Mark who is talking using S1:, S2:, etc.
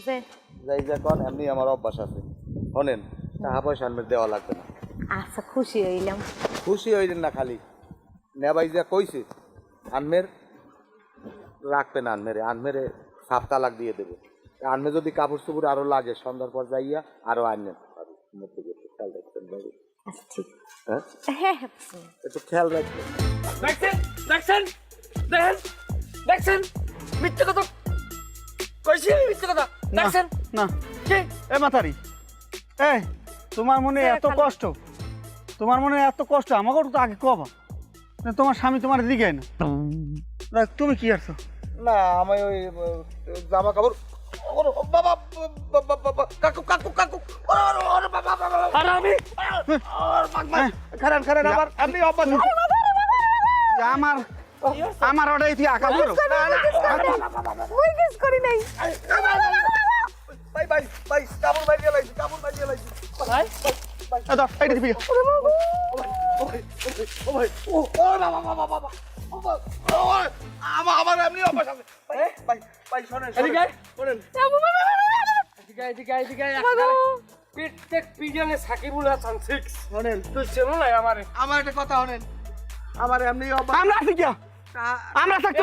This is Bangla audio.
S1: যে
S2: যাই যে কোন এমনি আমার অভ্যাস আছে শোনেন টাকা পয়সা আনমের দেওয়া লাগবে না
S1: আচ্ছা খুশি হইলাম
S2: খুশি হইলেন না খালি নেবাই যা কইছে আনমের রাখবে না আনমেরে সাপ তালাক দিয়ে দেবে আনমে যদি কাপড় চুপড় আরো লাগে সন্ধ্যার পর যাইয়া আরো আনবেন খেয়াল রাখবেন বাবু
S1: আচ্ছা ঠিক
S2: হ্যাঁ
S1: হ্যাঁ
S2: একটু খেয়াল রাখবেন
S3: দেখছেন দেখছেন দেখেন দেখছেন মিথ্যে কথা কইছি মিথ্যে কথা দেখছেন
S4: না
S3: কি
S4: এ মাথারি এই তোমার মনে এত কষ্ট আমাকেও তো আগে কবা তোমার স্বামী তোমার দিকে না তুমি কি আসছো
S2: না আমি ওই জামা কাপড় বাবা কাকু কাকু কাকু
S3: আর আমি
S2: খারান খারান আবার আপনি অভ্যাস
S4: আমার আমার ওটাই তুই আঁকা বলো
S1: মুই কিস করি নাই
S2: ভাই ভাই ভাই কাপড় বাইরে লাইছি কাপড় বাইরে লাইছি
S3: ভাই
S4: এইটা দিবি
S2: ও ভাই ও বাবা বাবা বাবা আমার এমনি অভ্যাস আছে ভাই ভাই শোনেন
S3: এদিকে
S2: শোনেন
S3: এদিকে প্রত্যেক পিজনে সাকিবুল হাসান 6
S2: শোনেন
S3: তুই চেনো না আমারে
S2: আমার একটা কথা শোনেন আমার এমনি অভ্যাস
S4: আমরা আছি কি আমরা থাকতে